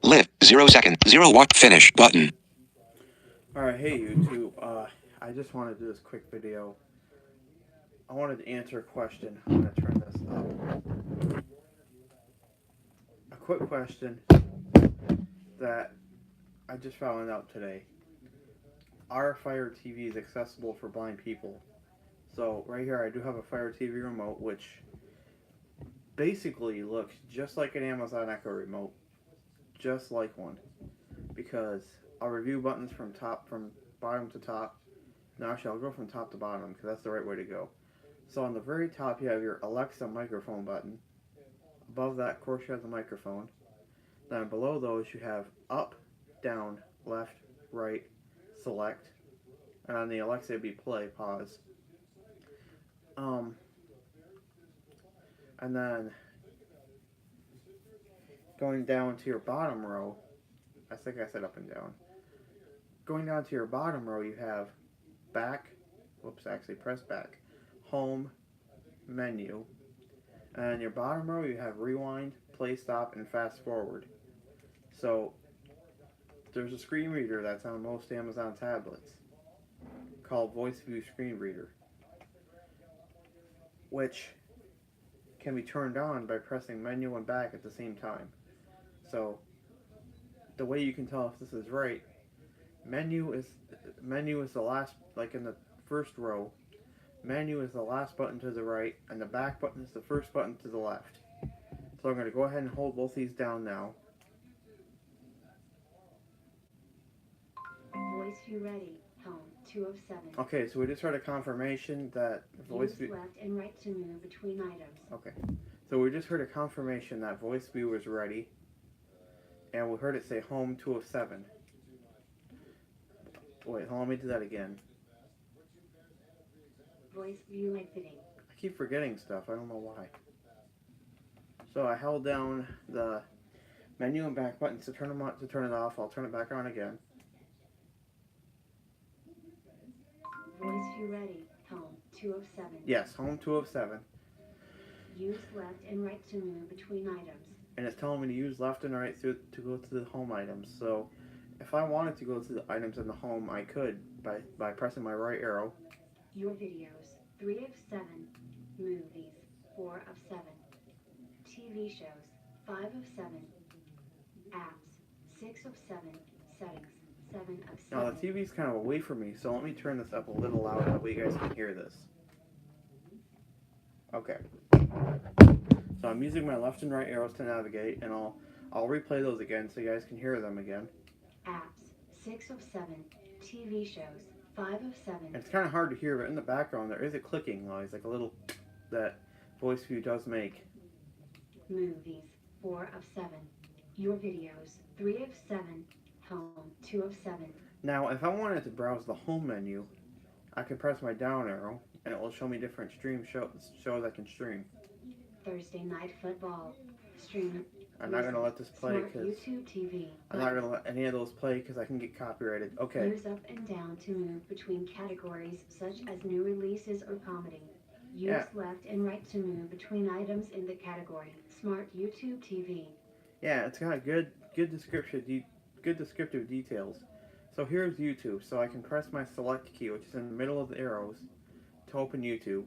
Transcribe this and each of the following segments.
Live. 0 seconds. 0 watt. Finish button. Alright, hey YouTube. I just wanted to do this quick video. I wanted to answer a question. I'm going to turn this up. A quick question that I just found out today. Are Fire TVs accessible for blind people? So right here I do have a Fire TV remote, which basically looks just like an Amazon Echo remote. Just like one. Because I'll review buttons from bottom to top. No, actually, I'll go from top to bottom because that's the right way to go. So on the very top, you have your Alexa microphone button. Above that, of course, you have the microphone. Then below those, you have up, down, left, right, select. And on the Alexa, it'd be play, pause. And then going down to your bottom row, I think I said up and down. Going down to your bottom row, you have back, press back, home, menu, and your bottom row you have rewind, play stop, and fast forward. So there's a screen reader that's on most Amazon tablets called VoiceView Screen Reader, which can be turned on by pressing menu and back at the same time. So the way you can tell if this is right, menu is the last, like in the first row. Menu is the last button to the right, and the back button is the first button to the left. So I'm going to go ahead and hold both these down now. Voice view ready. Home. 2 of 7. Okay, so we just heard a confirmation that Use left and right to move between items. Okay, so we just heard a confirmation that voice view was ready, and we heard it say home 2 of 7. Wait, hold on, let me do that again. Voice view exiting. I keep forgetting stuff, I don't know why. So I held down the menu and back buttons to turn them on, to turn it off. I'll turn it back on again. Voice view ready. Home. 2 of 7. Yes, home 2 of 7. Use left and right to move between items. And it's telling me to use left and right to go to the home items. So if I wanted to go to the items in the home, I could by pressing my right arrow. Your videos. 3 of 7. Movies. 4 of 7. TV shows. 5 of 7. Apps. 6 of 7. Settings. 7 of 7. Now the TV's kind of away from me, so let me turn this up a little louder that way you guys can hear this. Okay. So I'm using my left and right arrows to navigate, and I'll replay those again so you guys can hear them again. Apps. 6 of 7. TV shows. 5 of 7. It's kind of hard to hear, but in the background there is a clicking noise, like a little that VoiceView does make. Movies. 4 of 7. Your videos. 3 of 7. Home. 2 of 7. Now, if I wanted to browse the home menu, I can press my down arrow, and it will show me different shows I can stream. Thursday Night Football. Stream. I'm not going to let this play because YouTube TV. I'm not going to let any of those play because I can get copyrighted. Okay. Use up and down to move between categories such as new releases or comedy. Use left and right to move between items in the category. Smart YouTube TV. Yeah, it's got good descriptive details. So here's YouTube. So I can press my select key, which is in the middle of the arrows, to open YouTube.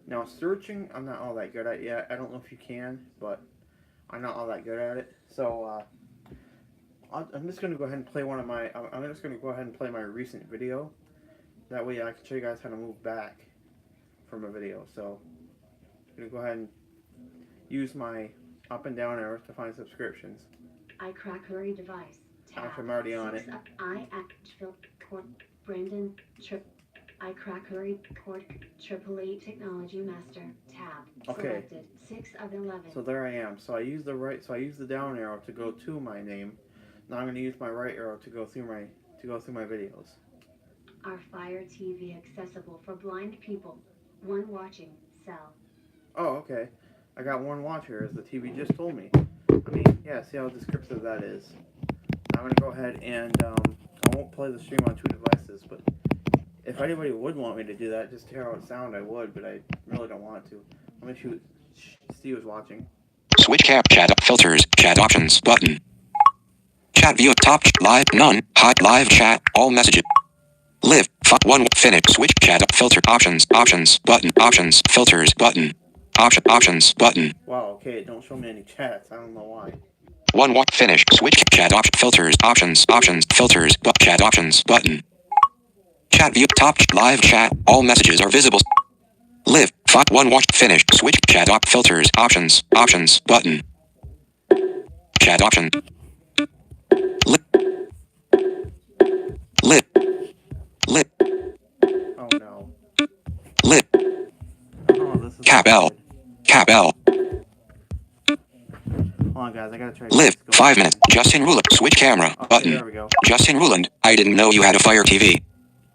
Now searching, I'm not all that good at yet. I don't know if you can, but I'm not all that good at it. So I'm just gonna go ahead and play one of my. I'm just gonna go ahead and play my recent video. That way I can show you guys how to move back from a video. So I'm gonna go ahead and use my up and down arrows to find subscriptions. iCrackery device. Tab. Actually, I'm already on it. Brandon Trip. iCrackery Port AAA Technology Master tab. Okay. Selected. 6 of 11. So there I am. So I use the down arrow to go to my name. Now I'm going to use my right arrow to go through my videos. Our Fire TV accessible for blind people. 1 watching. Sell. Oh, okay. I got 1 watcher, as the TV just told me. I mean, yeah, see how descriptive that is. I'm going to go ahead and, I won't play the stream on 2 devices, but if anybody would want me to do that, just to hear how it sounds, I would, but I really don't want to. Let me Steve was watching. Switch cap chat filters chat options button. Chat view top live none hot live chat all messages. Live one finish switch chat filter options button options filters button options button. Wow. Okay. Don't show me any chats. I don't know why. One finish switch chat filters options filters chat options button. Chat view top live chat all messages are visible. Live one watch finish switch chat filters options button. Chat option. Live. Oh no. Live. Oh, this is Cap L. stupid. Cap L. Hold on, guys. I gotta try. Live 5 minutes. Justin Ruland. Switch camera Okay, button. there we go. Justin Ruland. I didn't know you had a Fire TV.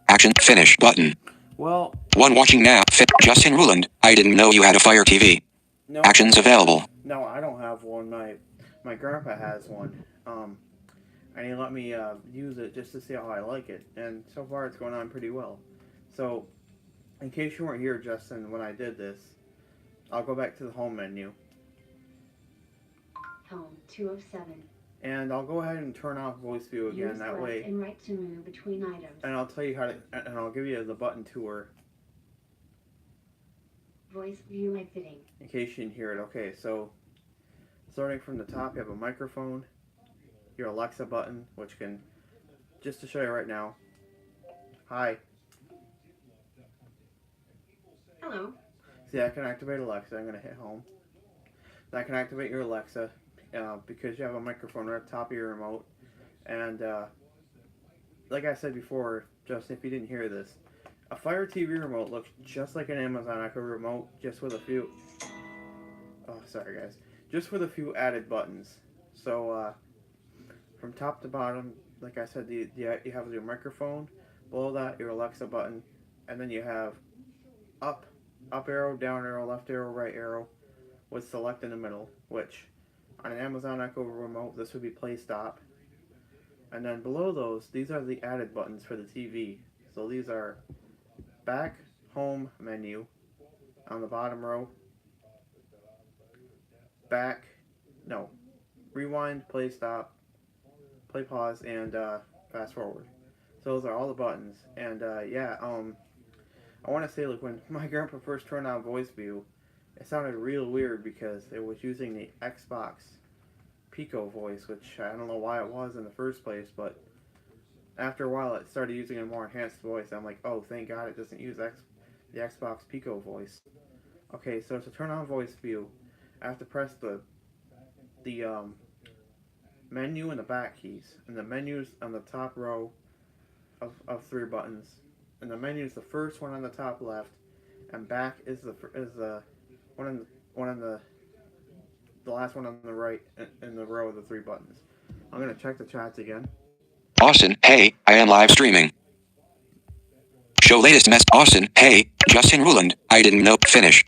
Action finish button. Well, One watching now. Justin Ruland. I didn't know you had a Fire TV. no. Actions available. No, I don't have one. My grandpa has one. And he let me use it just to see how I like it, and so far it's going on pretty well. So, in case you weren't here, Justin, when I did this, I'll go back to the home menu, Home 2 of 7. and I'll go ahead and turn off voice view again. Use That left way, and right to move between items. and I'll tell you how to, and I'll give you the button tour Voice view exiting. in case you didn't hear it. Okay, so starting from the top, you have a microphone, your Alexa button, which can, just to show you right now. Hi. Hello. See, I can activate Alexa. I'm going to hit home. That can activate your Alexa because you have a microphone right at the top of your remote. And like I said before, Justin, if you didn't hear this, a Fire TV remote looks just like an Amazon Echo remote, just with a few... Oh, sorry, guys. Just with a few added buttons. So, from top to bottom, like I said, you have your microphone. Below that, your Alexa button. And then you have up arrow, down arrow, left arrow, right arrow, with select in the middle, which on an Amazon Echo remote, this would be play stop. And then below those, these are the added buttons for the TV. So these are back, home menu on the bottom row, back, no, rewind, play stop, play pause, and fast forward. So those are all the buttons. And yeah, I want to say, like, when my grandpa first turned on voice view, it sounded real weird because it was using the Xbox Pico voice, which I don't know why it was in the first place, but after a while it started using a more enhanced voice. I'm like, oh, thank God it doesn't use the Xbox Pico voice. Okay, so to turn on voice view, I have to press the menu and the back keys, and the menu's on the top row of 3 buttons. And the menu is the first one on the top left, and back is the last one on the right in the row of the 3 buttons. I'm gonna check the chats again. Austin, hey, I am live streaming. Show latest mess. Austin, hey, Justin Ruland. I didn't know. Finish.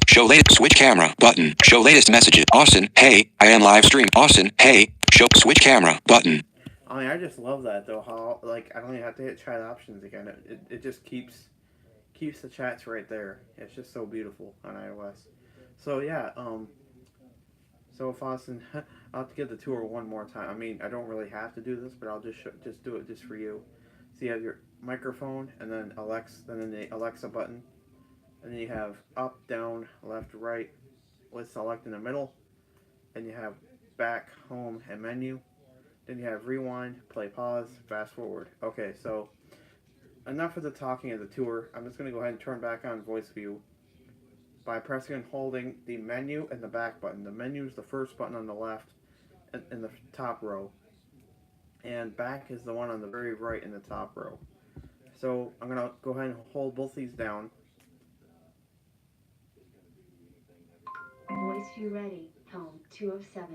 Show latest. Switch camera button. Show latest messages. Austin, hey, I am live streaming. Austin, hey, show switch camera button. I mean, I just love that though. How, like, I don't even have to hit chat options again. It just keeps the chats right there. It's just so beautiful on iOS. So yeah, so if Austin, I'll have to get the tour one more time. I mean, I don't really have to do this, but I'll just do it just for you. So you have your microphone, and then the Alexa button, and then you have up, down, left, right, with select in the middle, and you have back, home, and menu. Then you have rewind, play pause, fast forward. Okay, so enough of the talking of the tour. I'm just going to go ahead and turn back on voice view by pressing and holding the menu and the back button. The menu is the first button on the left in the top row, and back is the one on the very right in the top row. So I'm going to go ahead and hold both these down. Voice view ready. Home 2 of 7.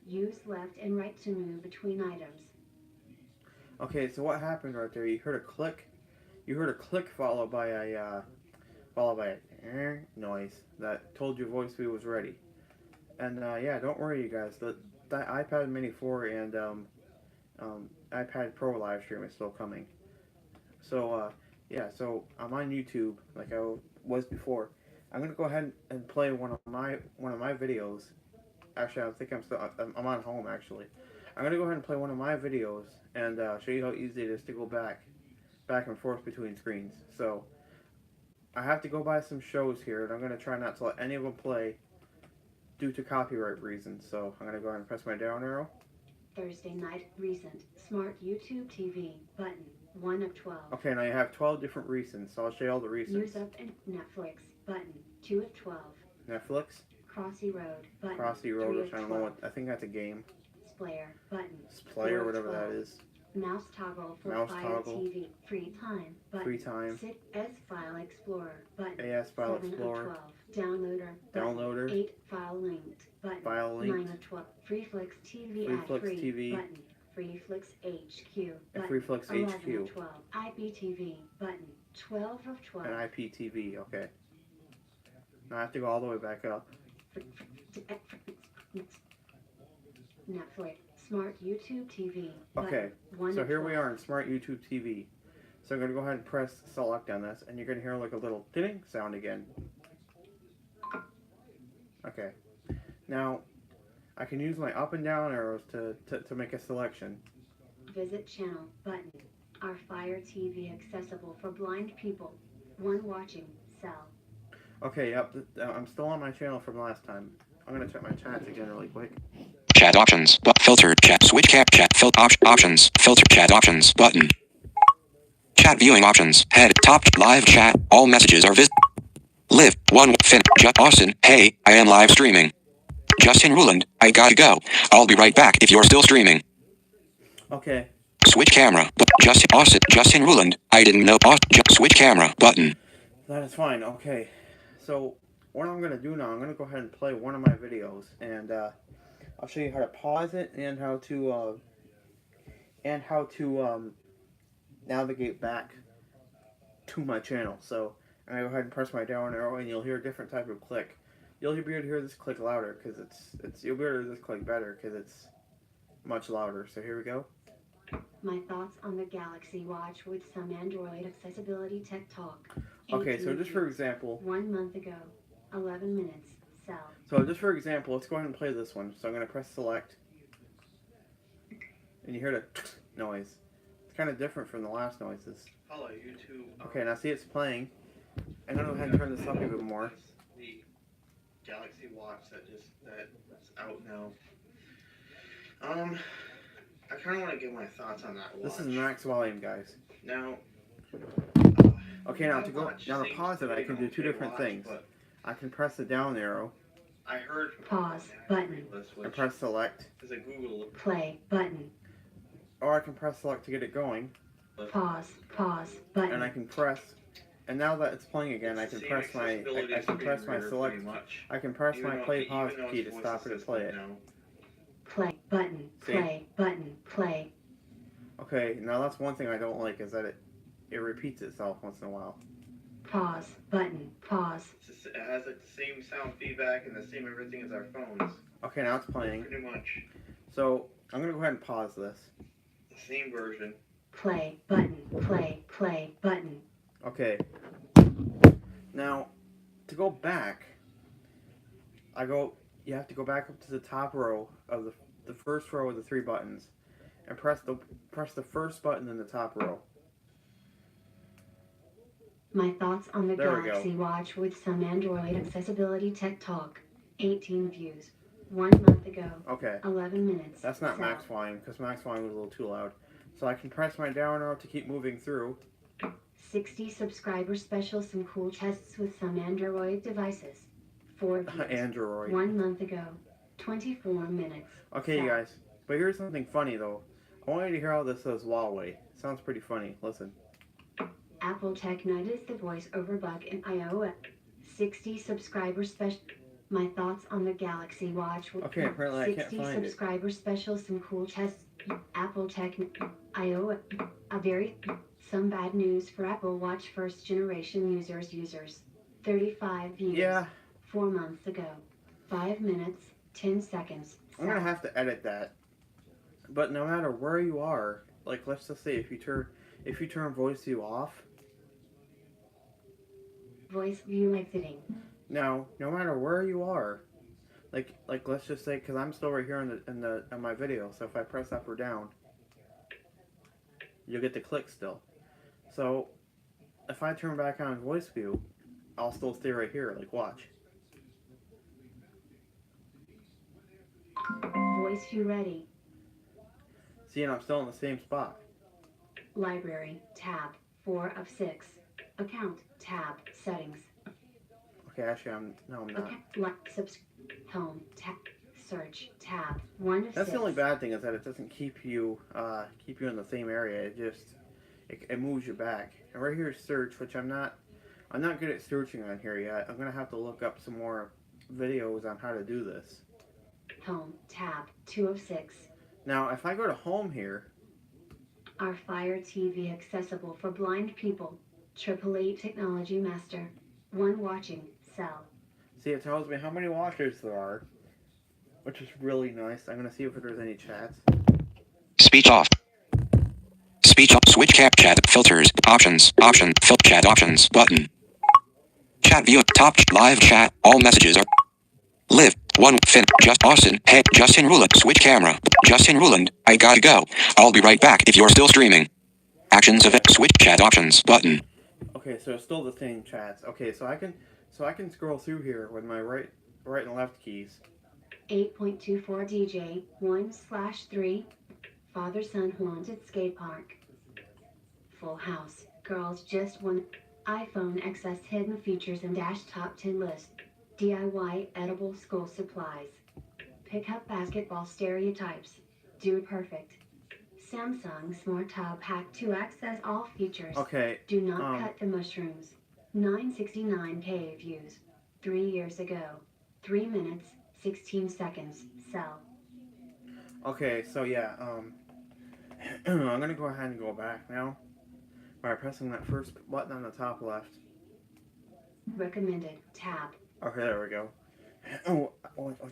Use left and right to move between items. Okay, so what happened right there? You heard a click. You heard a click followed by a noise that told you voice view was ready. And yeah, don't worry, you guys. The iPad Mini 4 and iPad Pro live stream is still coming. So yeah, so I'm on YouTube like I was before. I'm gonna go ahead and play one of my videos. Actually, I think I'm on home actually. I'm gonna go ahead and play one of my videos and show you how easy it is to go back and forth between screens. So I have to go by some shows here, and I'm gonna try not to let any of them play due to copyright reasons. So I'm gonna go ahead and press my down arrow. Thursday night recent smart YouTube TV button 1 of 12. Okay, now you have 12 different recents, so I'll show you all the recents. Use up and Netflix button 2 of 12. Netflix, Crossy Road button Crossy Road, 3 which of I don't know 12. what, I think that's a game. Splayer button Play 4 or of whatever 12. that is. Mouse toggle for Mouse Fire toggle. TV free time button Free time. S File Explorer button AS File 7 Explorer. of 12. Downloader button Downloader. 8 file linked button File 9 linked. of 12. Freeflix TV Freeflix ad free TV. button Freeflix HQ And button Freeflix 11 HQ. of 12. IPTV button 12 of 12. And IPTV, okay. Now I have to go all the way back up. Netflix Smart YouTube TV Okay, button 1 so of here we 12. are in Smart YouTube TV. So I'm going to go ahead and press select on this, and you're going to hear like a little ding sound again. Okay. Now, I can use my up and down arrows to make a selection. Visit channel button. Our Fire TV accessible for blind people. One watching cell. Okay, yep, I'm still on my channel from last time. I'm going to check my chats again really quick. Chat options. Filter. Chat. Switch cap. Chat. Options. Filter. Chat options. Button. Chat viewing options. Head. Top. Live chat. All messages are Live. 1. Fin. Austin. Hey, I am live streaming. Justin Ruland. I gotta go. I'll be right back if you're still streaming. Okay. Switch camera. Justin Ruland. I didn't know. Switch camera. Button. That is fine. Okay. So what I'm going to do now, I'm going to go ahead and play one of my videos, and I'll show you how to pause it and how to navigate back to my channel. So I'm going to go ahead and press my down arrow, and you'll hear a different type of click. You'll be able to hear this click louder because you'll be able to hear this click better because it's much louder. So here we go. My thoughts on the Galaxy Watch with some Android accessibility tech talk. Okay, so 18 just for views. example, 1 month ago. 11 minutes. Cell. So just for example, let's go ahead and play this one. So I'm going to press select. And you hear the noise. It's kind of different from the last noises. Hello, YouTube. Okay, now see it's playing. I'm going to go ahead and turn this up even more. The Galaxy Watch that's out now. I kind of want to give my thoughts on that watch. This is max volume, guys. Now. Okay, now that watch to seems pause it, to I be can an do two okay different watch, things. but I can press the down arrow I heard Pause button. and press select. Is a Google. Play button. Or I can press select to get it going. Pause And I button. can press. And now that it's playing again, I can press my select. I can press my play pause key to stop it and play it. Play button. See? Play button. Play. Okay, now that's one thing I don't like is that it repeats itself once in a while. Pause button. Pause. It has the same sound feedback and the same everything as our phones. Okay, now it's playing. Pretty much So I'm gonna go ahead and pause this. the same version. Play button. Play button. Okay. Now, to go back, you have to go back up to the top row of the first row of the 3 buttons, and press the first button in the top row. My thoughts on the There we go. Galaxy Watch with some Android accessibility tech talk. 18 views. 1 month ago. Okay, 11 minutes. that's not Cell. max volume because max volume was a little too loud. So I can press my down arrow to keep moving through. 60 subscriber special. Some cool tests with some Android devices. 4 views. Android. 1 month ago. 24 minutes. Okay, you Cell. guys. But here's something funny though. I want you to hear how this says Huawei. Sounds pretty funny. Listen. Apple Tech noticed the voice over bug in iOS. 60 subscriber special. My thoughts on the Galaxy Watch with Okay, apparently I can't 60 find it. subscriber special. Some cool tests. Apple Tech iOS. Some bad news for Apple Watch first generation users. 35 views. Yeah, 4 months ago. 5 minutes, 10 seconds. I'm gonna have to edit that. But no matter where you are, like let's just say if you turn voice view off, Voice view exiting. Now, no matter where you are, like let's just say, because I'm still right here in my video, so if I press up or down, you'll get the click still. So if I turn back on voice view, I'll still stay right here. Like watch. Voice view ready. See, and I'm still in the same spot. Library, tab, 4 of 6. Account, tab, settings. Okay, actually, I'm not. Home, tab, search, tab, 1 of That's 6. the only bad thing is that it doesn't keep you in the same area. It moves you back. And right here is search, which I'm not good at searching on here yet. I'm gonna have to look up some more videos on how to do this. Home, tab, 2 of 6. Now, if I go to home here, Our Fire TV accessible for blind people. 888 Technology Master. 1 watching, cell. see, it tells me how many watchers there are, which is really nice. I'm gonna see if there's any chats. Speech off. Speech off. Switch chat filters. Options. Chat options button. Chat view. Top live chat. All messages are live. Just Austin. Hey, Justin Ruland. Switch camera. Justin Ruland. I gotta go. I'll be right back if you're still streaming. Actions of it. Switch chat options button. Okay, so it's still the same chats. Okay, so I can scroll through here with my right and left keys. 8.24 DJ 1/3. Father-son haunted skate park. Full house. Girls just won. iPhone XS hidden features and dash top 10 list. DIY edible school supplies. Pick up basketball stereotypes. Dude perfect. Samsung Smart Tub Hack to access all features. Okay. Do not cut the mushrooms. 969K views. 3 years ago. 3 minutes, 16 seconds. Sell. Okay, so yeah, I'm gonna go ahead and go back now by pressing that first button on the top left. Recommended. Tab. Okay, there we go. Oh,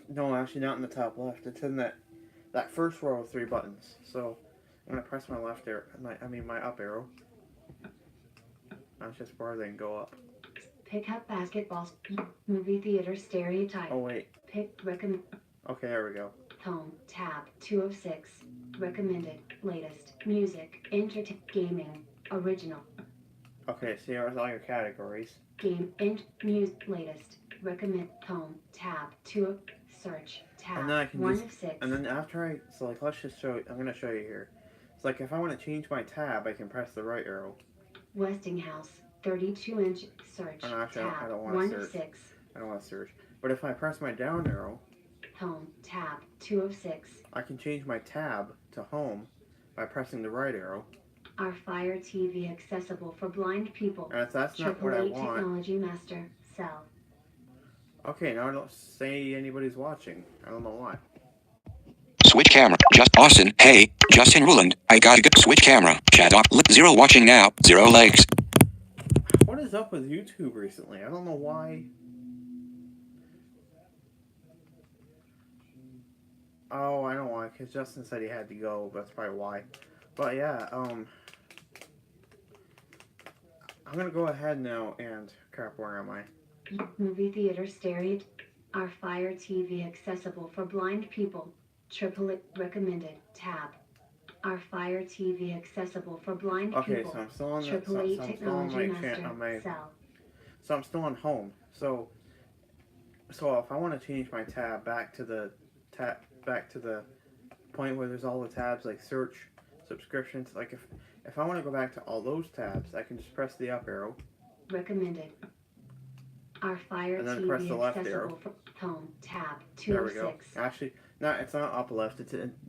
no, actually not in the top left. It's in that first row of 3 buttons. So I'm gonna press my left arrow, my up arrow. That's just where they can go up. Pick up basketball. Movie theater stereotype. Oh wait. Recommend. Okay, there we go. Home. Tab. 2 of 6. Recommended. Latest. Music. Gaming. Original. Okay, see there's all your categories. Game. Music. Latest. Recommend. Home. Tab. 2 of. Search. Tab. And then I can 1 of 6. And then after let's just show. I'm gonna show you here. It's like if I want to change my tab, I can press the right arrow. Westinghouse. 32-inch. Search. Oh, no, actually, tab. I don't want to 1 search. of 6. I don't want to search. But if I press my down arrow, Home. Tab. 2 of 6. I can change my tab to home by pressing the right arrow. Our Fire TV accessible for blind people. And if that's not what I 888 want. Technology Master. Sell. Okay, now I don't say anybody's watching. I don't know why. Switch camera. Just Austin. Hey, Justin Ruland. I gotta go. Switch camera. Chat off. 0 watching now. 0 likes. What is up with YouTube recently? I don't know why. Oh, I know why. Because Justin said he had to go. That's probably why. But yeah, I'm gonna go ahead now and crap. Where am I? Movie theater stereo. Our Fire TV accessible for blind people. 888 recommended. Tab. Our Fire TV accessible for blind Okay, people. so I'm still on the. 888 So I'm still on Technology my Master. Sell. So I'm still on home. So if I want to change my tab back to the point where there's all the tabs like search, subscriptions, like if I want to go back to all those tabs, I can just press the up arrow. Recommended. Our Fire And then TV press the left accessible arrow. for home. Tab. 2 There of we go. 6. Actually, no, it's not up left.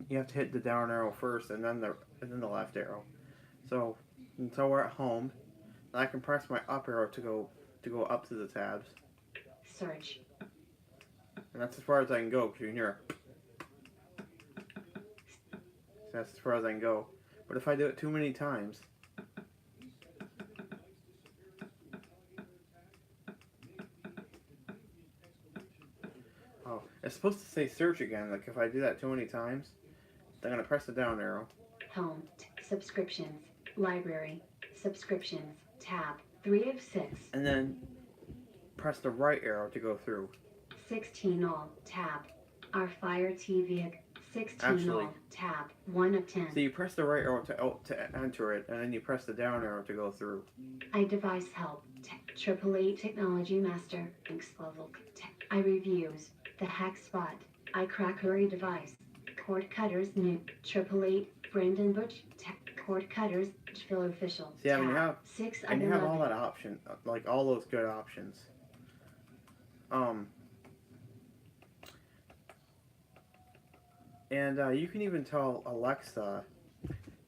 You have to hit the down arrow first, and then the left arrow. So until we're at home, I can press my up arrow to go up to the tabs, Search. and that's as far as I can go. Cause you can hear. That's as far as I can go. But if I do it too many times, oh, it's supposed to say search again. Like if I do that too many times, I'm gonna press the down arrow. Home. Subscriptions. Library. Subscriptions. Tab. 3 of 6. And then press the right arrow to go through. 16 all, tab. Our Fire TV. 16 Actually- all, tab. 1 of 10. So you press the right arrow to enter it, and then you press the down arrow to go through. iDevice help. AAA Technology Master. Thanks level. iReviews. The Hack Spot. iCrackery Device. Cord Cutters New. 888. Brandon Butch. Cord Cutters. Phil Official. See, I mean, you Tab. have 6 of and you have all 11. that option, like all those good options. And you can even tell Alexa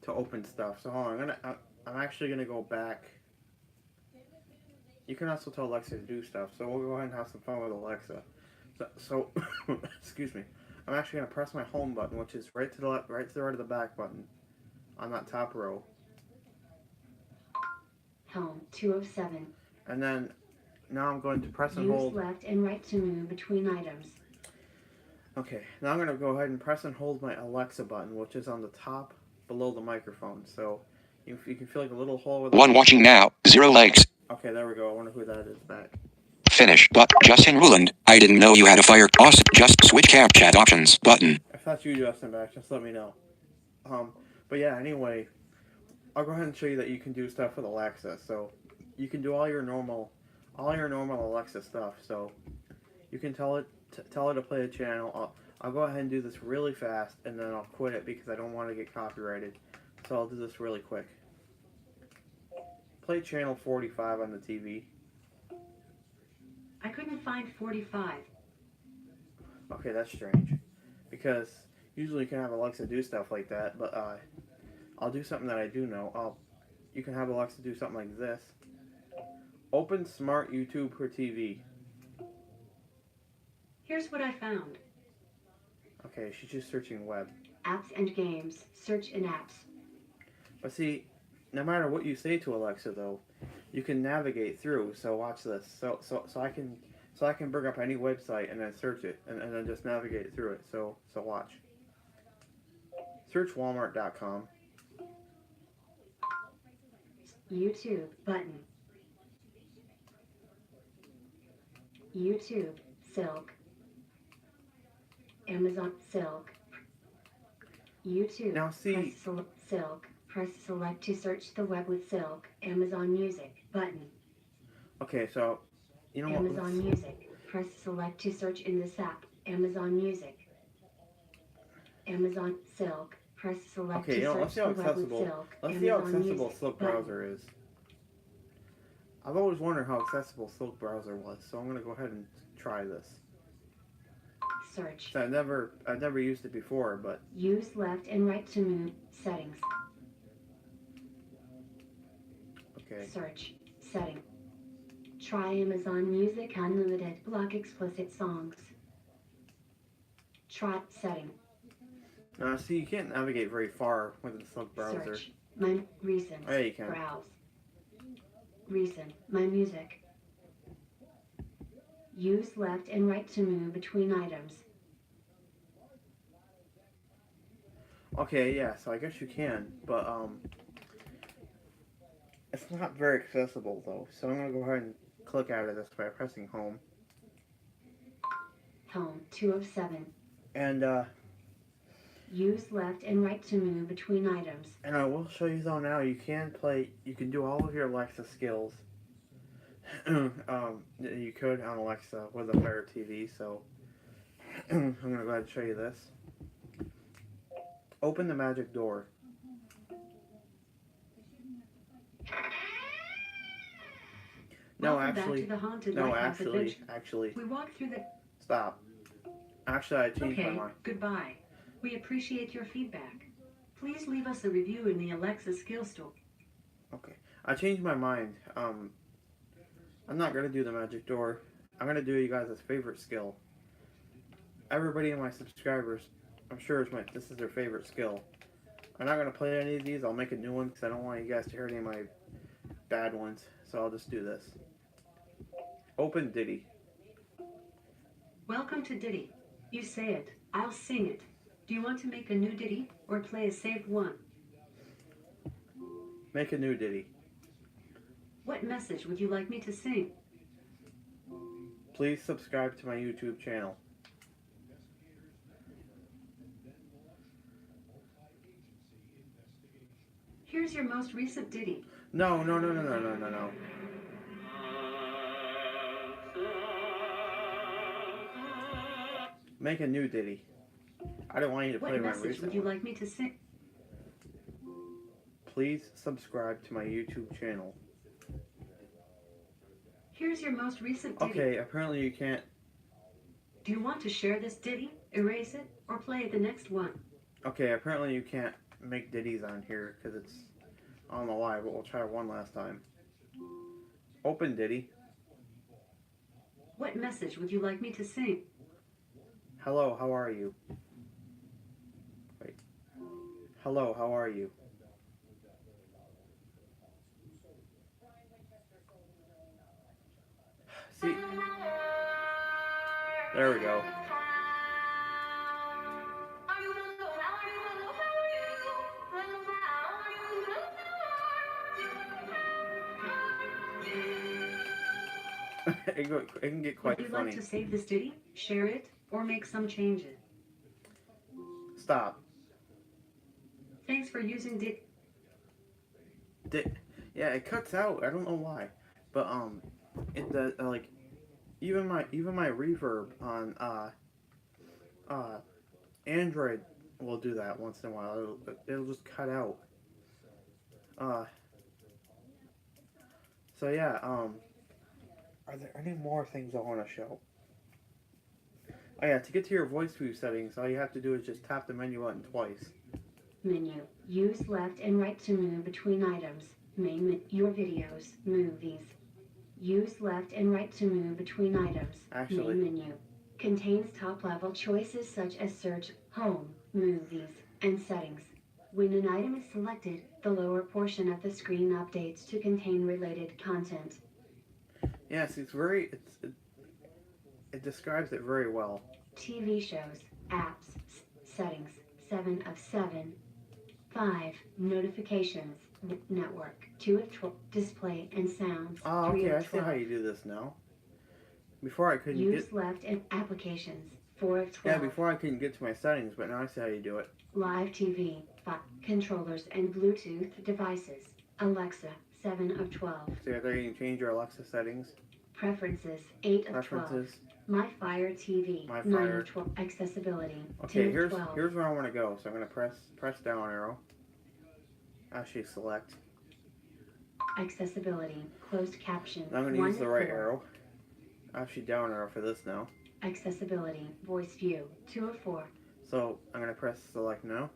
to open stuff. So hold on, I'm actually gonna go back. You can also tell Alexa to do stuff. So we'll go ahead and have some fun with Alexa. So excuse me. I'm actually gonna press my home button, which is right to the left, right to the right of the back button, on that top row. Home. 2 of 7. And then now I'm going to press and Use hold. left and right to move between items. Okay, now I'm going to go ahead and press and hold my Alexa button, which is on the top below the microphone. So you can feel like a little hole with One watching now. 0 likes. Okay, there we go. I wonder who that is back. Finish. But Justin Ruland. I didn't know you had a fire. Awesome. Just switch cap chat options button. If that's you, Justin, back, just let me know. But yeah, anyway, I'll go ahead and show you that you can do stuff with Alexa. So you can do all your normal Alexa stuff. So you can tell it to play a channel. I'll go ahead and do this really fast, and then I'll quit it because I don't want to get copyrighted. So I'll do this really quick. Play channel 45 on the TV. I couldn't find 45. Okay, that's strange. Because usually you can have Alexa do stuff like that, but I'll do something that I do know. You can have Alexa do something like this. Open Smart YouTube for TV. Here's what I found. Okay, she's just searching web. Apps and games. Search in apps. But see, no matter what you say to Alexa, though, you can navigate through. So watch this. So I can bring up any website and then search it, and then just navigate through it. So watch. Search Walmart.com. YouTube button. YouTube Silk. Amazon Silk. YouTube. Now see- Press Silk. Press select to search the web with Silk. Amazon Music button. Okay, so you know Amazon what? Music. Press select to search in this app. Amazon Music. Amazon Silk. Press select Okay, to you know, search let's see how the web with accessible. Silk. Let's see how Amazon accessible Music Silk button. Browser is. I've always wondered how accessible Silk Browser was, so I'm gonna go ahead and try this. Search. So I've never used it before, but Use left and right to move. Settings. okay. Search. Setting. Try Amazon Music Unlimited. Block explicit songs. Try setting. Now see, you can't navigate very far with the Silk Browser. Search. My reasons. Oh, yeah, you can. Browse. Reason. My music. Use left and right to move between items. Okay, yeah, so I guess you can, but it's not very accessible though. So I'm gonna go ahead and click out of this by pressing home. Home. 2 of 7. And Use left and right to move between items. I will show you though now you can do all of your Alexa skills. You could on Alexa with a Fire TV, so I'm gonna go ahead and show you this. Open the magic door. No, Welcome actually, back to the haunted no, lighthouse adventure. actually, We walked through the. stop. Actually, I changed my Okay, mind. goodbye. We appreciate your feedback. Please leave us a review in the Alexa skill store. Okay, I changed my mind. I'm not gonna do the magic door. I'm gonna do you guys' favorite skill. Everybody in my subscribers, I'm sure this is their favorite skill. I'm not gonna play any of these. I'll make a new one because I don't want you guys to hear any of my bad ones. So I'll just do this. Open Diddy. Welcome to Ditty. You say it, I'll sing it. Do you want to make a new ditty or play a saved one? Make a new Diddy. What message would you like me to sing? Please subscribe to my YouTube channel. Here's your most recent ditty. No. Make a new ditty. I don't want you to play What my message recent would you one. like me to sing? Please subscribe to my YouTube channel. Here's your most recent ditty. Okay, apparently you can't. Do you want to share this ditty, erase it, or play the next one? Okay, apparently you can't make ditties on here because it's. I don't know why, but we'll try one last time. Open ditty. What message would you like me to sing? Hello, how are you? Wait. Hello, how are you? See? There we go. It can get quite Would you funny. like to save this ditty, share it, or make some changes? Stop. Thanks for using ditty. Yeah, it cuts out. I don't know why, but it does. Like, even my reverb on Android will do that once in a while. It'll just cut out. So yeah. Are there any more things I want to show? Oh yeah, to get to your voice view settings, all you have to do is just tap the menu button twice. Menu. Use left and right to move between items. Your videos, movies. Use left and right to move between items. Actually- Main menu. Contains top-level choices such as search, home, movies, and settings. When an item is selected, the lower portion of the screen updates to contain related content. Yes, it describes it very well. TV shows, apps, settings, 7 of 7. 5. Notifications, network, 2 of 12. Display and sounds, Oh, 3 okay, I of see 12. how you do this now. Before I couldn't Use get. left and applications, 4 of 12. Yeah, before I couldn't get to my settings, but now I see how you do it. Live TV, 5. Controllers and Bluetooth devices, Alexa, 7 of 12. So there you can change your Alexa settings, Preferences, 8 of 12. preferences. My Fire TV, My 9 Fire. of 12. Accessibility, 10 Okay, of here's 12. where I want to go. So I'm gonna press down arrow. Actually select. Accessibility, closed caption, I'm gonna 1 use the of right 4. arrow. Actually down arrow for this now. Accessibility, voice view, 2 of 4. So I'm gonna press select now.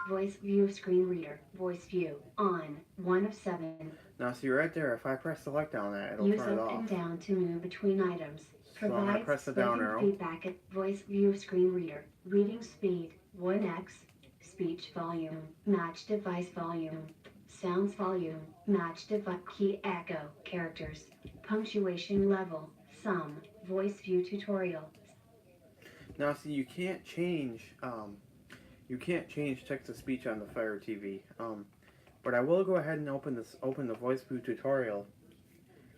Voice view screen reader, voice view, on, 1 of 7. Now see right there, if I press select on that, it'll Use turn it up off. and down to move between items. So I'm gonna Provides press the down spoken arrow. feedback at voice view screen reader. Reading speed, 1x. Speech volume, match device volume. Sounds volume, match device key echo, characters. Punctuation level, sum, voice view tutorial. Now see, you can't change text to speech on the Fire TV. But I will go ahead and open the voice view tutorial,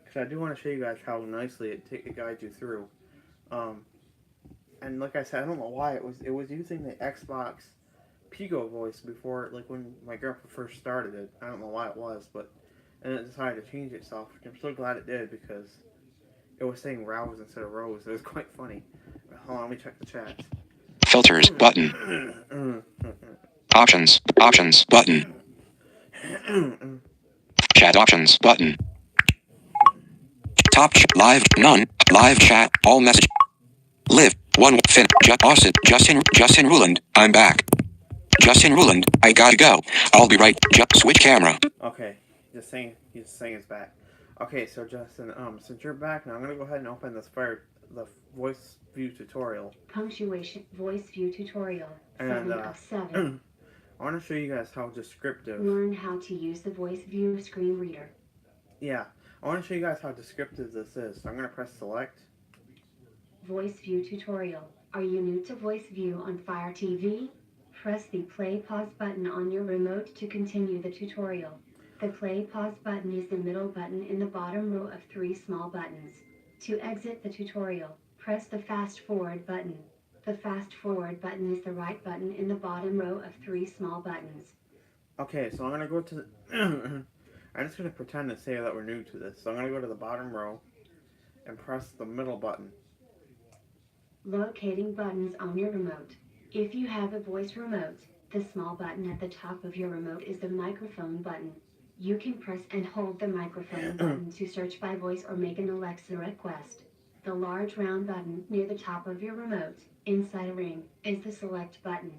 because I do want to show you guys how nicely it guides you through. And like I said, I don't know why it was using the Xbox Pico voice before, like when my grandpa first started it. I don't know why it was, and it decided to change itself. I'm so glad it did, because it was saying rouse instead of rose. It was quite funny. Hold on, let me check the chat. Filters button. Options button. Chat options button. Live none. Live chat all message. Live 1 fin. Justin Ruland. I'm back. Justin Ruland. I gotta go. I'll be right. Switch camera. Okay, he's saying it's back. Okay, so Justin, since you're back now, I'm gonna go ahead and open the voice view tutorial. Punctuation, voice view tutorial, And 7 of 7. I want to show you guys how descriptive. Learn how to use the voice view screen reader. Yeah, I want to show you guys how descriptive this is. So I'm gonna press select. Voice view tutorial. Are you new to voice view on Fire TV? Press the play pause button on your remote to continue the tutorial. The play pause button is the middle button in the bottom row of 3 small buttons. To exit the tutorial, press the fast forward button. The fast forward button is the right button in the bottom row of 3 small buttons. Okay, so I'm gonna go to. I'm just gonna pretend to say that we're new to this. So I'm gonna go to the bottom row and press the middle button. Locating buttons on your remote. If you have a voice remote, the small button at the top of your remote is the microphone button. You can press and hold the microphone button to search by voice or make an Alexa request. The large round button near the top of your remote, inside a ring, is the select button.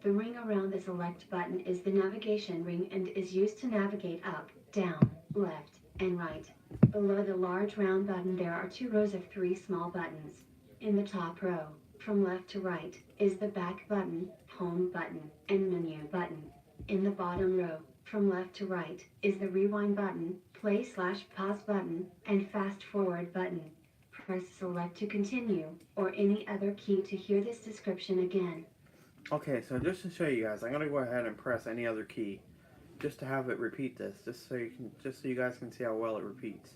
The ring around the select button is the navigation ring and is used to navigate up, down, left, and right. Below the large round button there are 2 rows of 3 small buttons. In the top row, from left to right, is the back button, home button, and menu button. In the bottom row, from left to right, is the rewind button, play/pause button, and fast forward button. Press select to continue, or any other key to hear this description again. Okay, so just to show you guys, I'm gonna go ahead and press any other key, just to have it repeat this, just so you guys can see how well it repeats.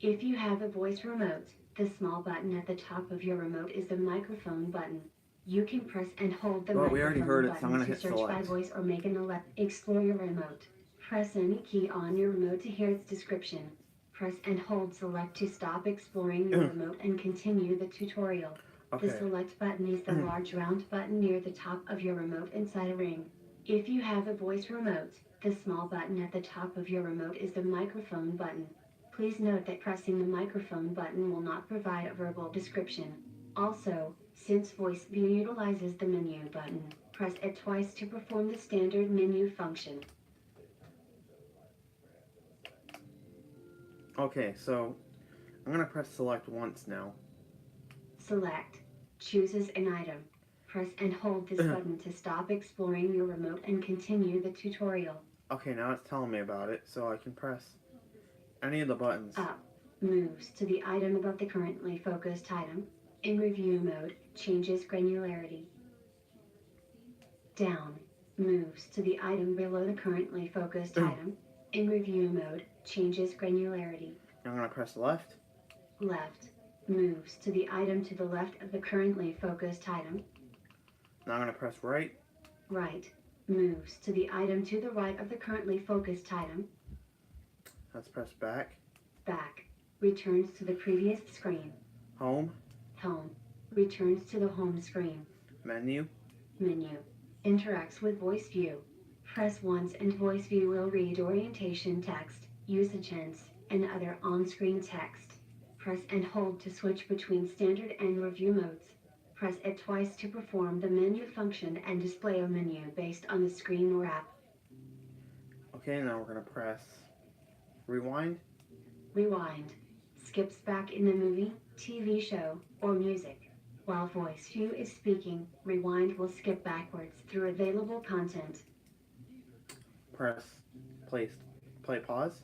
If you have a voice remote, the small button at the top of your remote is the microphone button. You can press and hold the Well, we already microphone heard it, so I'm button gonna to hit search by select. voice or make an alert. Explore your remote. Press any key on your remote to hear its description. Press and hold select to stop exploring your remote and continue the tutorial. Okay. The select button is the large round button near the top of your remote inside a ring. If you have a voice remote, the small button at the top of your remote is the microphone button. Please note that pressing the microphone button will not provide a verbal description. Also, since Voice View utilizes the menu button, press it twice to perform the standard menu function. Okay, so I'm gonna press select once now. Select chooses an item. Press and hold this button to stop exploring your remote and continue the tutorial. Okay, now it's telling me about it, so I can press any of the buttons. Up moves to the item above the currently focused item. In review mode, changes granularity. Down moves to the item below the currently focused item. In review mode, changes granularity. I'm gonna press left. Left moves to the item to the left of the currently focused item. Now I'm gonna press right. Right moves to the item to the right of the currently focused item. Let's press back. Back returns to the previous screen. Home. Home returns to the home screen. Menu. Menu interacts with Voice View. Press once and Voice View will read orientation text, usage hints, and other on-screen text. Press and hold to switch between standard and review modes. Press it twice to perform the menu function and display a menu based on the screen or app. Okay, now we're gonna press rewind. Rewind skips back in the movie, TV show, or music. While Voice View is speaking, Rewind will skip backwards through available content. Press play pause.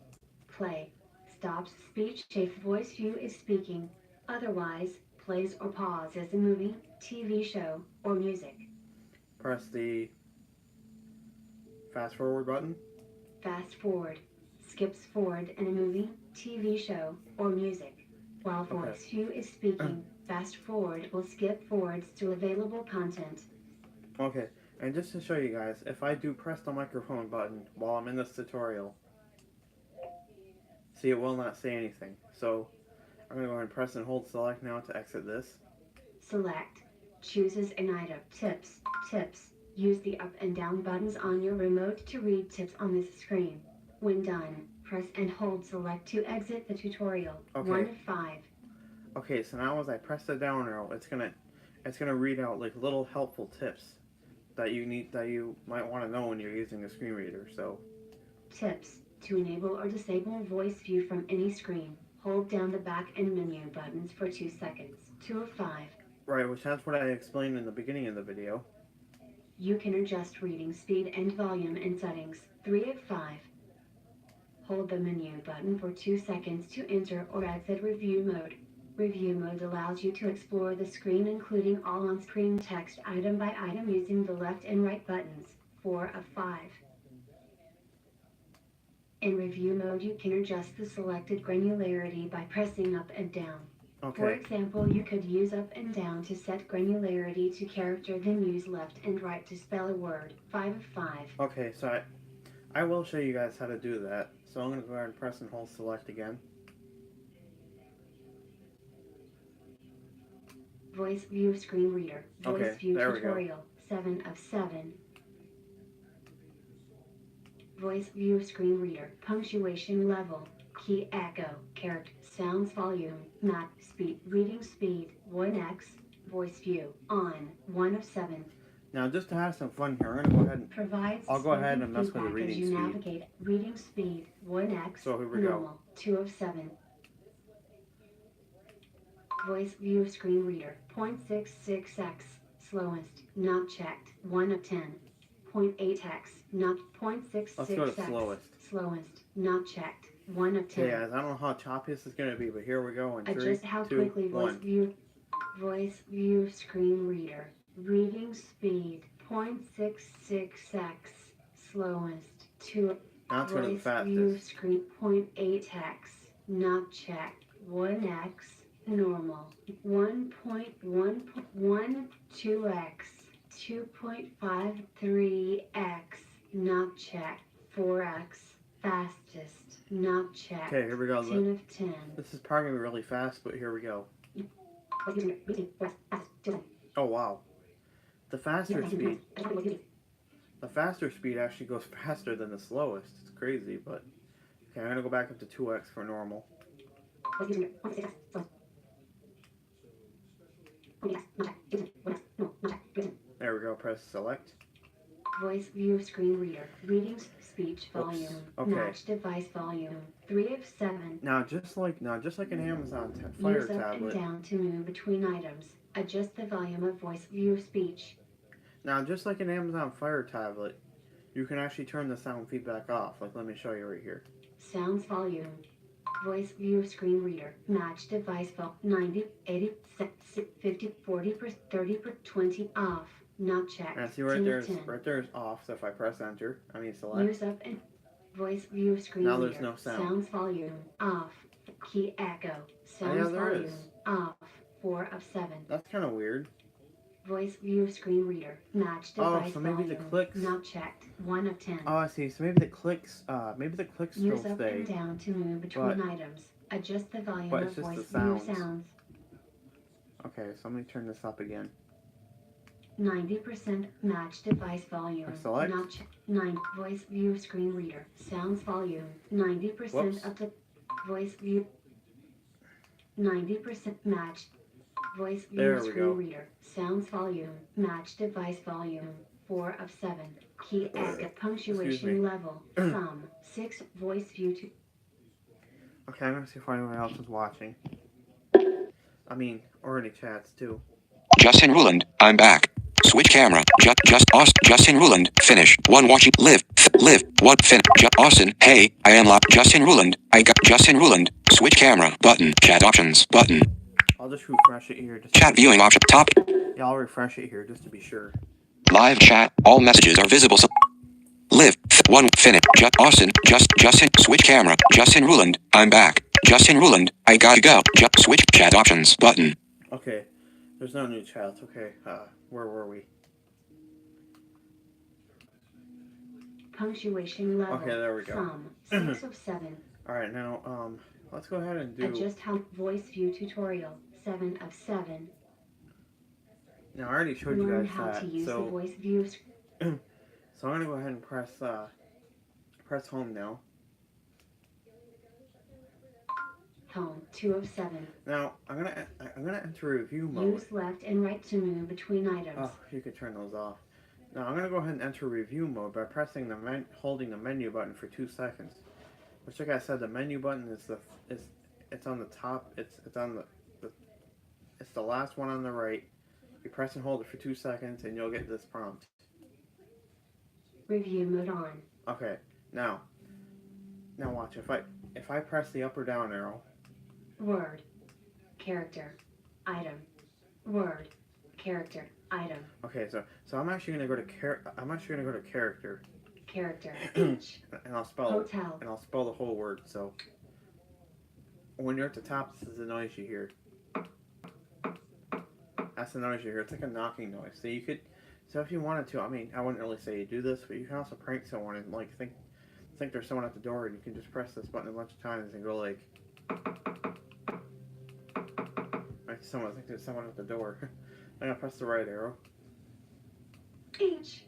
Play stops speech if Voice View is speaking. Otherwise, plays or pauses a movie, TV show, or music. Press the fast forward button. Fast forward skips forward in a movie, TV show, or music. While Voice View is speaking, fast forward will skip forwards to available content. Okay, and just to show you guys, if I do press the microphone button while I'm in this tutorial, see, it will not say anything. So I'm gonna go ahead and press and hold select now to exit this. Select chooses an item. Tips. Use the up and down buttons on your remote to read tips on this screen. When done, press and hold select to exit the tutorial. Okay. 1 of 5. Okay, so now as I press the down arrow, it's gonna read out like little helpful tips that you might want to know when you're using a screen reader. So Tips. To enable or disable Voice View from any screen, hold down the back and menu buttons for 2 seconds. 2 of 5. right, which that's what I explained in the beginning of the video. You can adjust reading speed and volume in settings. 3 of 5. Hold the menu button for 2 seconds to enter or exit review mode. Review mode allows you to explore the screen including all on-screen text item by item using the left and right buttons. 4 of 5. In review mode, you can adjust the selected granularity by pressing up and down. For Okay. example, you could use up and down to set granularity to character, then use left and right to spell a word. 5 of 5. Okay, so I will show you guys how to do that. So I'm going to go ahead and press and hold select again. Voice view screen reader. Voice Okay, view there we go. tutorial. 7 of 7. Voice view screen reader. Punctuation level. Key echo. Character. Sounds volume. Map speed. Reading speed. 1x. Voice view. On. 1 of 7. Now, just to have some fun here, I'm going to go ahead and... Provides I'll go ahead spoken and mess with the feedback reading as you speed. navigate. Reading speed. 1x. So here we go. Normal. 2 of 7. Voice view screen reader. 0.66x. Slowest. Not checked. 1 of 10. 0.8x. Not 0.66x. Let's go to slowest. Slowest. Not checked. 1 of 10. Okay, guys, I don't know how choppy this is going to be, but here we go in 3, Adjust how 2, quickly 1. voice view screen reader. Reading speed 0.66x. Slowest. 2. Now let's go to the Voice view fastest. screen 0.8x. Not checked. 1x. Normal. 1.1 2x. 2.53x. Not checked. 4x. Fastest. Not checked. Okay, here we go. 10 of 10. This is probably going to be really fast, but here we go. Oh, wow. The faster speed actually goes faster than the slowest. It's crazy, but... Okay, I'm going to go back up to 2x for normal. There we go, press select. Voice view screen reader. Reading speech volume. Okay. Match device volume. 3 of 7. Now, just like an Amazon Fire Use up and tablet. down to move between items. Adjust the volume of voice view speech. Now, just like an Amazon Fire tablet, you can actually turn the sound feedback off. Like, let me show you right here. Sounds volume. Voice view screen reader. Match device volume. 90, 80, 50, 40, 30, 20 off. Not checked. And see right 10 there, of 10. right there is off. So if I press enter, select. Use up and voice view screen Now reader. there's no sound. Sounds volume off. Key echo. Sounds yeah, there volume is. off. 4 of 7. That's kind of weird. Voice view screen reader. Match Oh, device so maybe the volume. clicks- Not checked. 1 of 10. Oh, I see. So maybe the clicks still Use up stay. and down to move between items. Adjust the volume but of it's just voice the view sounds. sounds. Okay, so I'm gonna turn this up again. 90% match device volume. I select. Not checked. 9 voice view screen reader. Sounds volume. 90% Whoops. of the voice view. 90% match. Voice view There we screen go. reader. Sounds volume. Match device volume. 4 of 7. Key echo. Punctuation me. level. Sum. 6 voice view to. Okay, I'm gonna see if anyone else is watching. Or any chats too. Justin Ruland, I'm back. Switch camera. Justin Ruland. Finish. 1 watching. Live. 1 fin. Austin. Hey, I unlocked Justin Ruland. I got Justin Ruland. Switch camera. Button. Chat options. Button. I'll just refresh it here. Chat viewing option. Top. Yeah, I'll refresh it here just to be sure. Live chat. All messages are visible. Live. 1 finish. Austin. Justin. Switch camera. Justin Ruland. I'm back. Justin Ruland. I gotta go. Switch chat options. Button. Okay, there's no new chats. Okay, where were we? Punctuation level. Okay, there we go. Sum. 6 of 7. All right, now let's go ahead and do. Adjust how voice view tutorial. 7 of 7. Now I already showed you Learn guys how that. to use the So voice view. I'm gonna go ahead and press home now. Home. 2 of 7. Now I'm gonna enter review mode. Use left and right to move between items. Oh, you could turn those off. Now I'm gonna go ahead and enter review mode by pressing holding the menu button for 2 seconds. Which, like I said, the menu button is it's on the top. It's on it's the last one on the right. You press and hold it for 2 seconds, and you'll get this prompt. Review mode on. Okay, now watch. If I press the up or down arrow. Word. Character. Item. Word. Character. Item. Okay, so I'm actually gonna go to character. Character. H. and I'll spell Hotel. and I'll spell the whole word. So when you're at the top, this is the noise you hear. That's the noise you hear. It's like a knocking noise. So you could, so if you wanted to, I mean, I wouldn't really say you do this, but you can also prank someone and like think there's someone at the door, and you can just press this button a bunch of times and go like someone. I think there's someone at the door. I'm gonna press the right arrow. H-O-M-E-Y.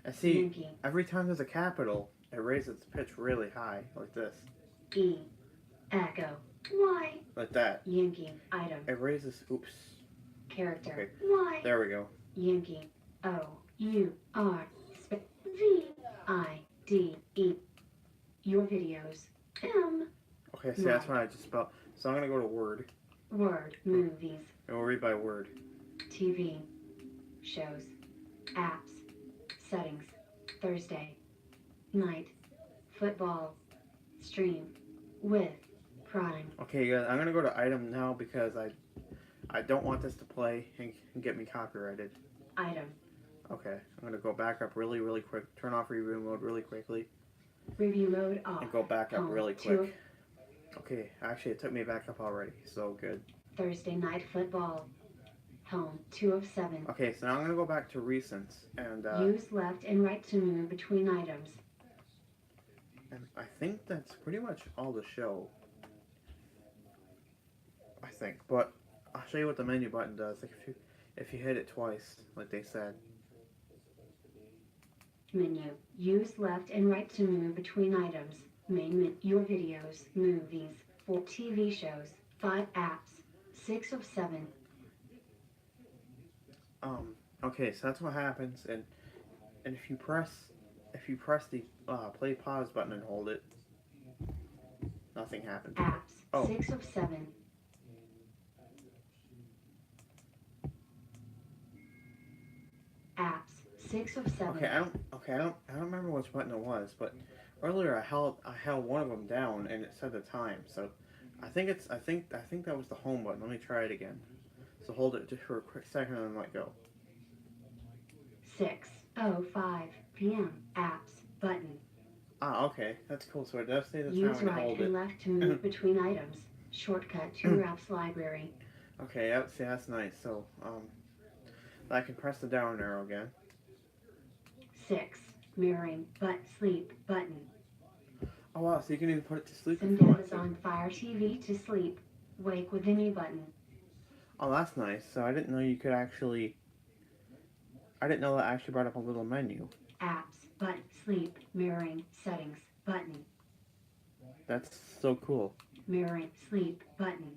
And see, Yankee. every time there's a capital, it raises the pitch really high, like this, E. Echo. Y. like that. Yankee. Item. It raises. Oops. Character. Okay. Y. There we go. Yankee. O-U-R. V-I-D-E. Your videos. M. Okay, see, that's what I just spelled. So I'm gonna go to Word, Word. Movies. and we'll read by word. TV. Shows. Apps. Settings. Thursday. Night. Football. Stream. With. Prime. Okay, guys, I'm gonna go to item now because I don't want this to play and get me copyrighted. Item. Okay, I'm gonna go back up really, really quick. Turn off review mode really quickly, Review mode off. and go back up Home. really 2 quick. Okay, actually, it took me back up already. So good. Thursday night football. Home. 2 of 7. Okay, so now I'm gonna go back to recents, and Use left and right to move between items. I think that's pretty much all the show. I think, but I'll show you what the menu button does. Like if you hit it twice, like they said. Menu. Use left and right to move between items. Main menu. Your videos. Movies. 4 TV shows. 5 apps. 6 of 7. Okay, so that's what happens, and if you press the play pause button and hold it, nothing happens. Apps. Oh. 6 of 7. Apps. 6 of 7. Okay, I don't remember which button it was, but earlier I held one of them down and it said the time. So I think that was the home button. Let me try it again. So hold it just for a quick second and then let go. 6:05 p.m. Apps. Button. Ah, okay, that's cool. So it does say the time Use when I right hold and it. left to move between items. Shortcut to your apps library. Okay, yep, see, that's nice. So I can press the down arrow again. 6. Mirroring. But sleep. Button. Oh wow, so you can even put it to sleep if Send you want to. Amazon Fire TV to sleep. Wake with any button. Oh, that's nice. So I didn't know you could actually. I didn't know that actually brought up a little menu. Apps. But sleep. Mirroring. Settings. Button. That's so cool. Mirroring. Sleep. Button.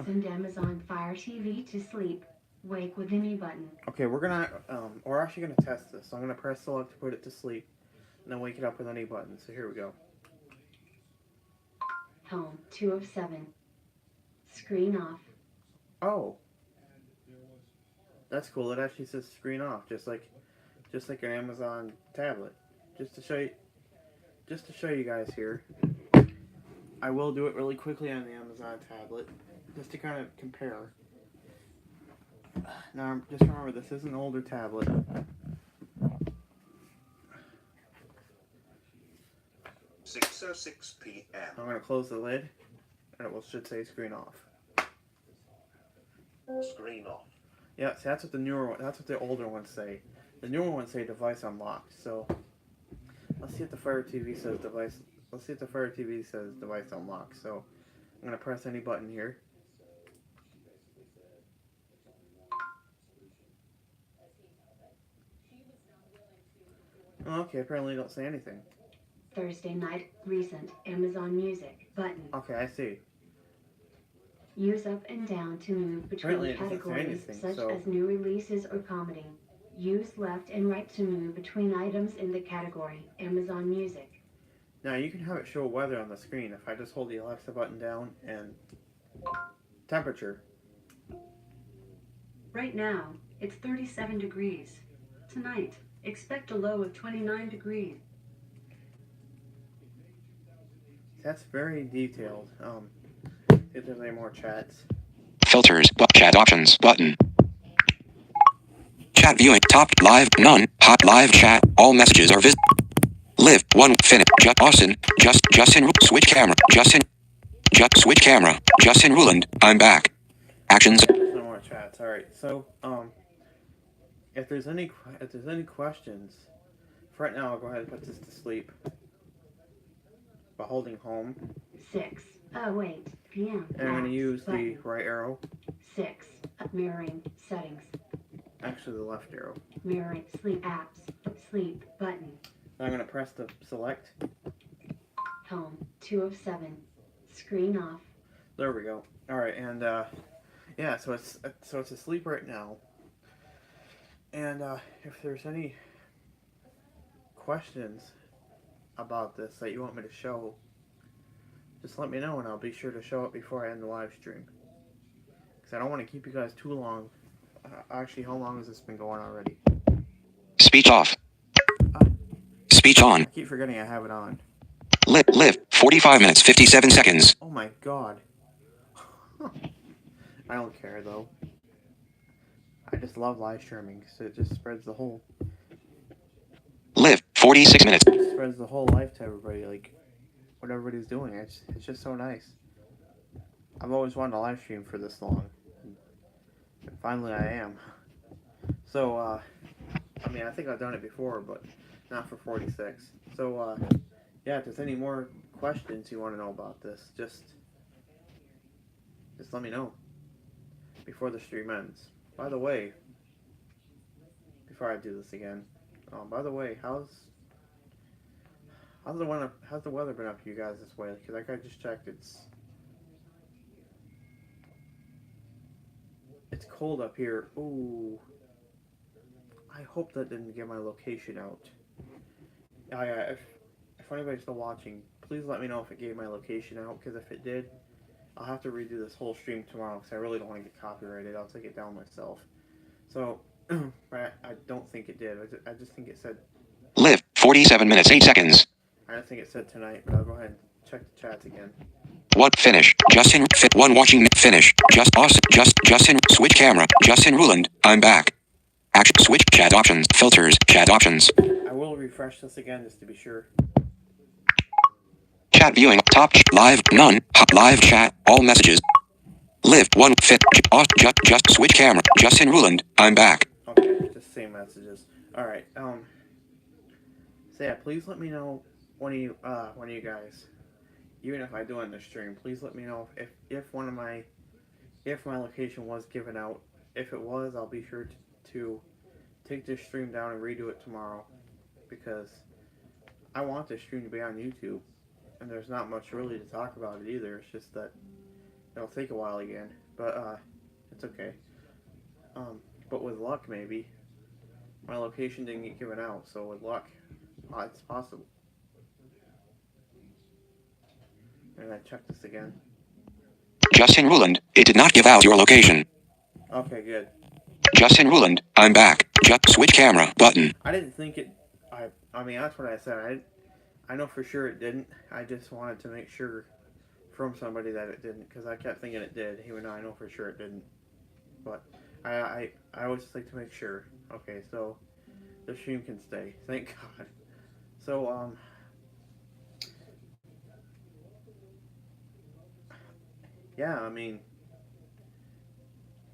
Send Amazon Fire TV to sleep. Wake with any button. Okay, we're actually gonna test this. So I'm gonna press select to put it to sleep, and then wake it up with any button. So here we go. Home. 2 of 7. Screen off. Oh, that's cool. It actually says screen off, just like an Amazon tablet. Just to show you guys here. I will do it really quickly on the Amazon tablet, just to kind of compare. Now, just remember, this is an older tablet. 6:06 p.m. I'm gonna close the lid, and it should say screen off. Screen off. Yeah, see, that's what the older ones say. The newer ones say device unlocked. So let's see if the Fire TV says device. Let's see if the Fire TV says device unlocked. So I'm gonna press any button here. Okay, apparently it don't say anything. Thursday night. Recent. Amazon Music. Button. Okay, I see. Use up and down to move between Apparently it doesn't say categories anything, such so- as new releases or comedy. Use left and right to move between items in the category. Amazon Music. Now you can have it show weather on the screen if I just hold the Alexa button down and temperature. Right now, it's 37 degrees. Tonight, expect a low of 29 degrees. That's very detailed. If there's any more chats. Filters. Chat options button. Chat viewing. Top. Live. None. Hot. Live chat. All messages are visible. Live. 1. Finish. Austin. Justin. Switch camera. Switch camera. Justin Ruland. I'm back. Actions. No more chats. All right. So if there's any questions, for right now I'll go ahead and put this to sleep by holding home. 6:08 p.m. And I'm going to use the Button. right arrow. 6. Mirroring settings. Actually, the left arrow. Mirroring sleep apps. Sleep button. Now I'm going to press the select. Home 2 of 7. Screen off. There we go. All right, and yeah, so it's asleep right now. And if there's any questions about this that you want me to show, just let me know, and I'll be sure to show it before I end the live stream. Because I don't want to keep you guys too long. Actually, how long has this been going already? Speech off. Speech on. I keep forgetting I have it on. Live. 45 minutes, 57 seconds. Oh my god. I don't care though. I just love live streaming, so it just spreads the whole 46 minutes. spreads the whole life to everybody, like what everybody's doing. It's just so nice. I've always wanted a live stream for this long, and finally I am. So I mean, I think I've done it before, but not for 46. So yeah, if there's any more questions you want to know about this, just let me know before the stream ends. By the way, before I do this again, by the way, how's the weather been up for you guys this way? Because like I just checked, it's cold up here. Ooh, I hope that didn't get my location out. Yeah, if anybody's still watching, please let me know if it gave my location out, because if it did, I'll have to redo this whole stream tomorrow, because I really don't want to get copyrighted. I'll take it down myself. So, I don't think it did. I just think it said... Live. 47 minutes, 8 seconds. I don't think it said tonight, but I'll go ahead and check the chats again. 1. Finish. Justin. 1. Watching. Finish. Justin. Switch camera. Justin Ruland. I'm back. Action. Switch. Chat options. Filters. Chat options. I will refresh this again just to be sure. Chat viewing. Top. Live. None. Hot. Live chat. All messages. Live. 1. Just switch camera. Justin Ruland. I'm back. Okay, just same messages. Alright, so yeah, please let me know one of you guys, even if I do end the stream, please let me know if my location was given out. If it was, I'll be sure to take this stream down and redo it tomorrow, because I want this stream to be on YouTube, and there's not much really to talk about it either. It's just that it'll take a while again, but it's okay. But with luck, maybe my location didn't get given out, so with luck, it's possible. And I check this again. Justin Ruland. It did not give out your location. Okay, good. Justin Ruland. I'm back. Switch camera button. I didn't think it. I mean, that's what I said. I know for sure it didn't. I just wanted to make sure from somebody that it didn't, because I kept thinking it did, even though I know for sure it didn't. But I always like to make sure. Okay, so the stream can stay. Thank God. So yeah, I mean,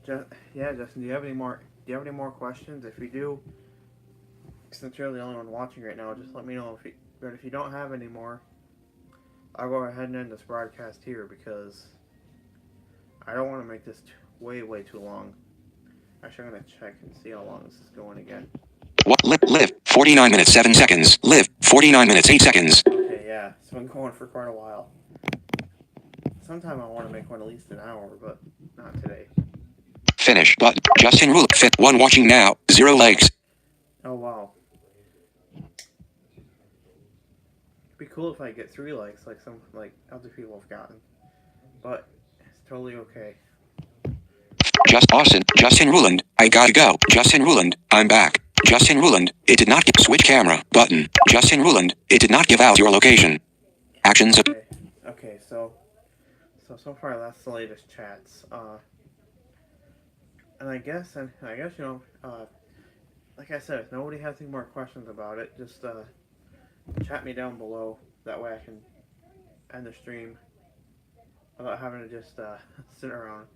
Justin, do you have any more questions? If you do, since you're the only one watching right now, just let me know. But if you don't have any more, I'll go ahead and end this broadcast here, because I don't want to make this way too long. Actually, I'm gonna check and see how long this is going again. What? Live. 49 minutes, 7 seconds. Live. 49 minutes, 8 seconds. Okay, yeah, it's been going for quite a while. Sometime I want to make one at least an hour, but not today. Finish button. Justin Ruland. Fit 1 watching now. 0 likes. Oh wow. It'd be cool if I get 3 likes, like other people have gotten. But it's totally okay. Justin Ruland. I gotta go. Justin Ruland. I'm back. Justin Ruland. It did not give switch camera button. Justin Ruland. It did not give out your location. Actions. Okay, so far that's the latest chats. And I guess like I said, if nobody has any more questions about it, just chat me down below. That way I can end the stream without having to just sit around.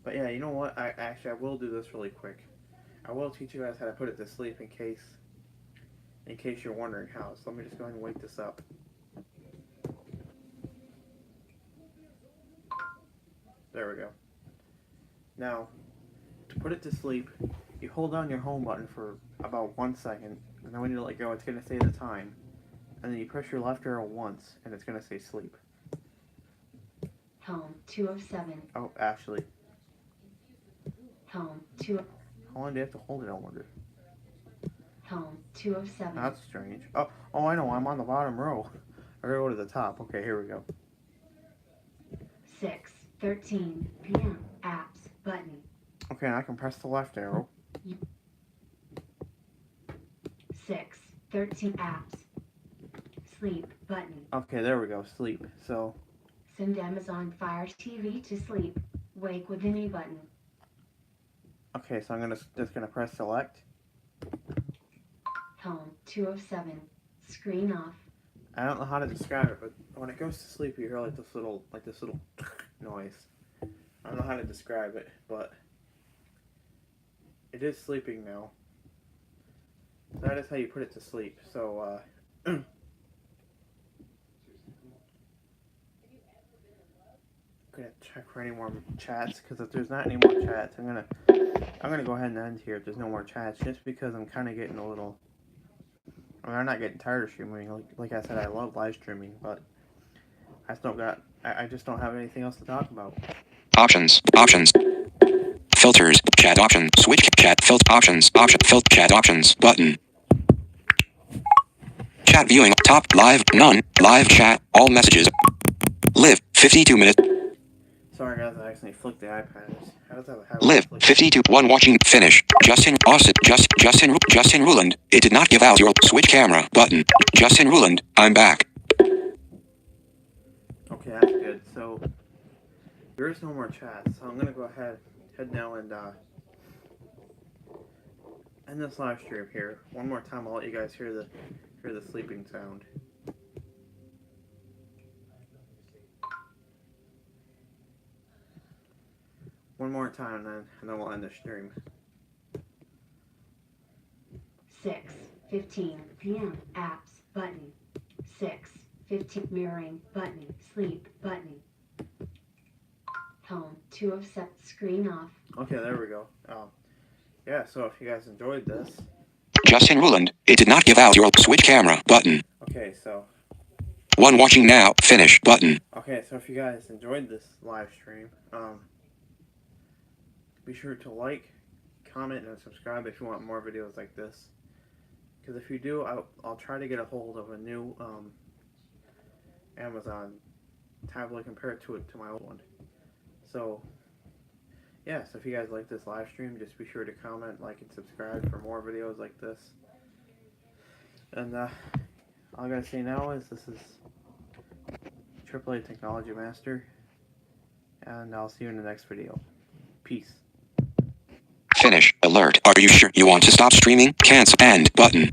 But yeah, you know what? I will do this really quick. I will teach you guys how to put it to sleep in case you're wondering how. So let me just go ahead and wake this up. There we go. Now, to put it to sleep, you hold down your home button for about 1 second, and then when you let go, it's going to say the time. And then you press your left arrow once, and it's going to say sleep. Home 207. Oh, actually, Home 2. how long do you have to hold it, I wonder? Home 207. That's strange. Oh, I know, I'm on the bottom row. I gotta go to the top. Okay, here we go. 6:13 p.m. Apps button. Okay, I can press the left arrow. 6:13 apps. Sleep button. Okay, there we go, sleep. So, Send Amazon Fire TV to sleep. Wake with any button. okay, so I'm just gonna press select. Home 207. Screen off. I don't know how to describe it, but when it goes to sleep, you hear like this little noise. I don't know how to describe it, but it is sleeping now. That is how you put it to sleep. So, I'm gonna check for any more chats, because if there's not any more chats, I'm gonna go ahead and end here if there's no more chats, just because I'm kind of getting a little. I mean, I'm not getting tired of streaming. Like I said, I love live streaming, but I just don't have anything else to talk about. Options. Filters. Chat option. Switch chat filter options. Chat options button. Chat viewing. Top. Live. None. Live chat. All messages. Live. 52 minutes. Sorry guys, I accidentally flicked the iPad. How does that happen? Live. 52. 1 watching. Finish. Justin Austin. Justin Ruland. It did not give out your switch camera button. Justin Ruland. I'm back. Okay, that's good. So there is no more chat, so I'm gonna go ahead now and end this live stream here. One more time, I'll let you guys hear the sleeping sound. One more time, and then we'll end the stream. 6:15 p.m. Apps button. 6:15 mirroring button. Sleep button. Home 207. Screen off. Okay, there we go. Yeah, so if you guys enjoyed this. Justin Ruland. It did not give out your switch camera button. Okay, so. 1 watching now. Finish button. Okay, so if you guys enjoyed this live stream, be sure to like, comment, and subscribe if you want more videos like this. Because if you do, I'll try to get a hold of a new Amazon tablet compared to my old one. So, yeah, so if you guys like this live stream, just be sure to comment, like, and subscribe for more videos like this. And all I gotta say now is this is AAA Technology Master, and I'll see you in the next video. Peace. Finish. Alert. Are you sure you want to stop streaming? Cancel. End button.